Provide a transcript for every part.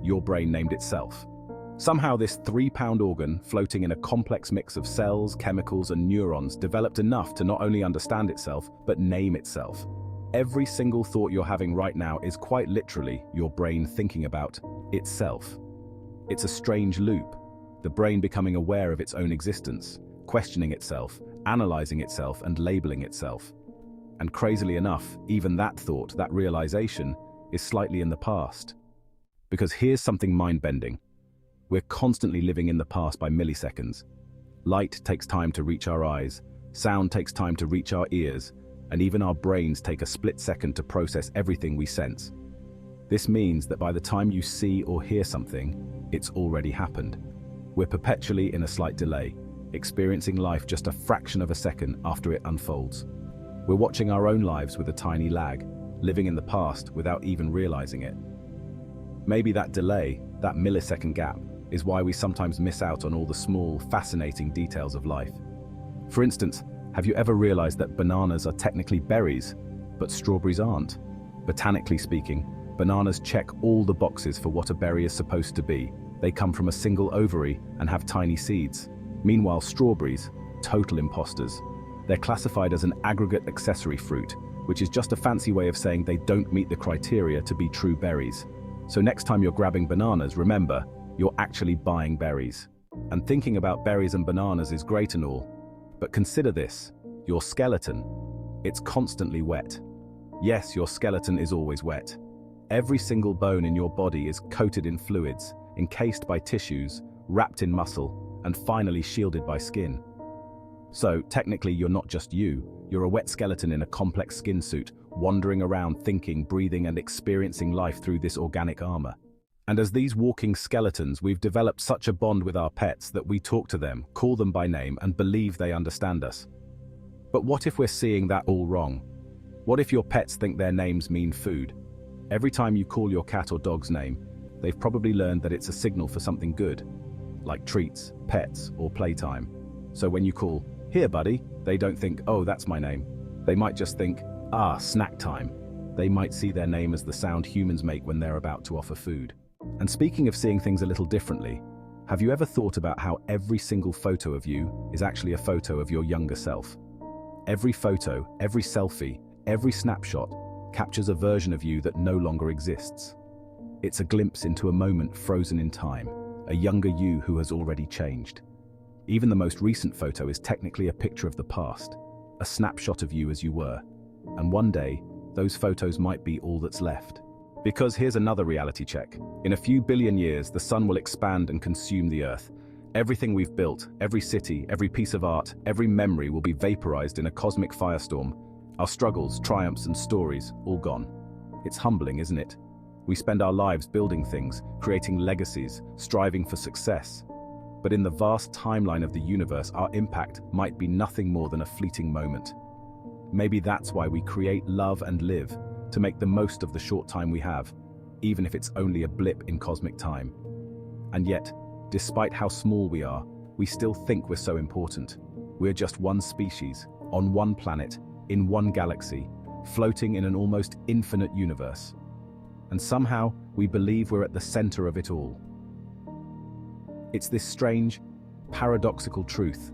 your brain named itself. Somehow this 3-pound organ, floating in a complex mix of cells, chemicals, and neurons, developed enough to not only understand itself, but name itself. Every single thought you're having right now is quite literally your brain thinking about itself. It's a strange loop, the brain becoming aware of its own existence, questioning itself, analyzing itself, and labeling itself. And crazily enough, even that thought, that realization, is slightly in the past. Because here's something mind-bending. We're constantly living in the past by milliseconds. Light takes time to reach our eyes, sound takes time to reach our ears, and even our brains take a split second to process everything we sense. This means that by the time you see or hear something, it's already happened. We're perpetually in a slight delay, experiencing life just a fraction of a second after it unfolds. We're watching our own lives with a tiny lag, living in the past without even realizing it. Maybe that delay, that millisecond gap, is why we sometimes miss out on all the small, fascinating details of life. For instance, have you ever realized that bananas are technically berries, but strawberries aren't? Botanically speaking, bananas check all the boxes for what a berry is supposed to be. They come from a single ovary and have tiny seeds. Meanwhile, strawberries, total imposters. They're classified as an aggregate accessory fruit, which is just a fancy way of saying they don't meet the criteria to be true berries. So next time you're grabbing bananas, remember, you're actually buying berries. And thinking about berries and bananas is great and all, but consider this, your skeleton. It's constantly wet. Yes, your skeleton is always wet. Every single bone in your body is coated in fluids, encased by tissues, wrapped in muscle, and finally shielded by skin. So, technically you're not just you're a wet skeleton in a complex skin suit, wandering around thinking, breathing, and experiencing life through this organic armor. And as these walking skeletons, we've developed such a bond with our pets that we talk to them, call them by name, and believe they understand us. But what if we're seeing that all wrong? What if your pets think their names mean food? Every time you call your cat or dog's name, they've probably learned that it's a signal for something good, like treats, pets, or playtime. So when you call, "Here, buddy," they don't think, "Oh, that's my name." They might just think, "Ah, snack time." They might see their name as the sound humans make when they're about to offer food. And speaking of seeing things a little differently, have you ever thought about how every single photo of you is actually a photo of your younger self? Every photo, every selfie, every snapshot captures a version of you that no longer exists. It's a glimpse into a moment frozen in time, a younger you who has already changed. Even the most recent photo is technically a picture of the past, a snapshot of you as you were. And one day, those photos might be all that's left. Because here's another reality check. In a few billion years, the sun will expand and consume the earth. Everything we've built, every city, every piece of art, every memory will be vaporized in a cosmic firestorm. Our struggles, triumphs, and stories, all gone. It's humbling, isn't it? We spend our lives building things, creating legacies, striving for success. But in the vast timeline of the universe, our impact might be nothing more than a fleeting moment. Maybe that's why we create, love, and live, to make the most of the short time we have, even if it's only a blip in cosmic time. And yet, despite how small we are, we still think we're so important. We're just one species, on one planet, in one galaxy, floating in an almost infinite universe. And somehow, we believe we're at the center of it all. It's this strange, paradoxical truth.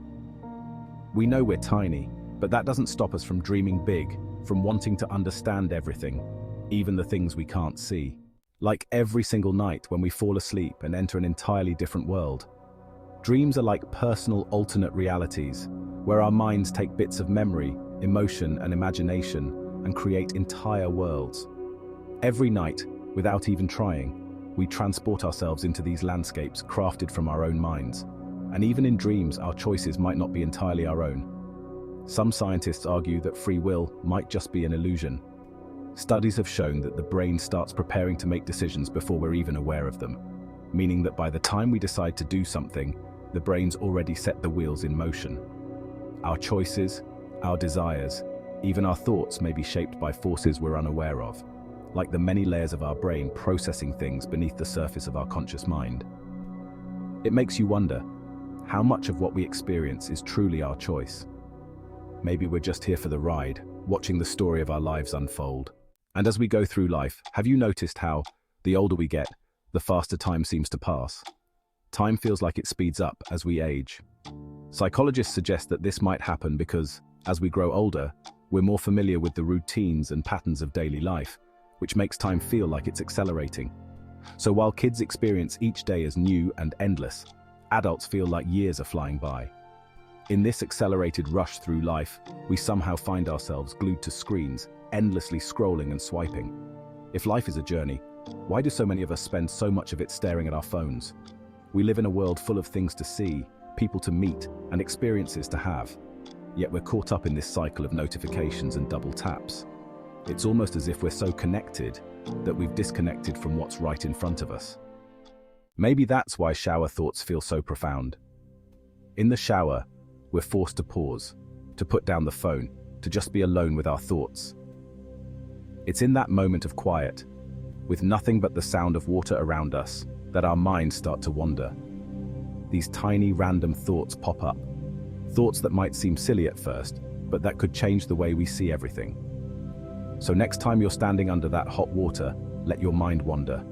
We know we're tiny, but that doesn't stop us from dreaming big, from wanting to understand everything, even the things we can't see. Like every single night when we fall asleep and enter an entirely different world. Dreams are like personal alternate realities, where our minds take bits of memory, emotion, and imagination and create entire worlds. Every night, without even trying, we transport ourselves into these landscapes crafted from our own minds. And even in dreams, our choices might not be entirely our own. Some scientists argue that free will might just be an illusion. Studies have shown that the brain starts preparing to make decisions before we're even aware of them, meaning that by the time we decide to do something, the brain's already set the wheels in motion. Our choices, our desires, even our thoughts may be shaped by forces we're unaware of, like the many layers of our brain processing things beneath the surface of our conscious mind. It makes you wonder, how much of what we experience is truly our choice? Maybe we're just here for the ride, watching the story of our lives unfold. And as we go through life, have you noticed how, the older we get, the faster time seems to pass. Time feels like it speeds up as we age. Psychologists suggest that this might happen because, as we grow older, we're more familiar with the routines and patterns of daily life, which makes time feel like it's accelerating. So while kids experience each day as new and endless, adults feel like years are flying by. In this accelerated rush through life, we somehow find ourselves glued to screens, endlessly scrolling and swiping. If life is a journey, why do so many of us spend so much of it staring at our phones? We live in a world full of things to see, people to meet, and experiences to have. Yet we're caught up in this cycle of notifications and double taps. It's almost as if we're so connected that we've disconnected from what's right in front of us. Maybe that's why shower thoughts feel so profound. In the shower, we're forced to pause, to put down the phone, to just be alone with our thoughts. It's in that moment of quiet, with nothing but the sound of water around us, that our minds start to wander. These tiny random thoughts pop up. Thoughts that might seem silly at first, but that could change the way we see everything. So next time you're standing under that hot water, let your mind wander.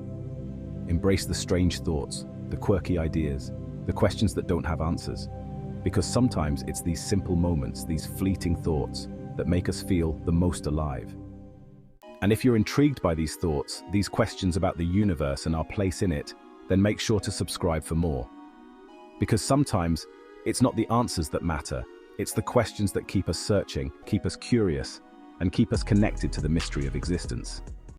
Embrace the strange thoughts, the quirky ideas, the questions that don't have answers. Because sometimes it's these simple moments, these fleeting thoughts, that make us feel the most alive. And if you're intrigued by these thoughts, these questions about the universe and our place in it, then make sure to subscribe for more. Because sometimes, it's not the answers that matter, it's the questions that keep us searching, keep us curious, and keep us connected to the mystery of existence.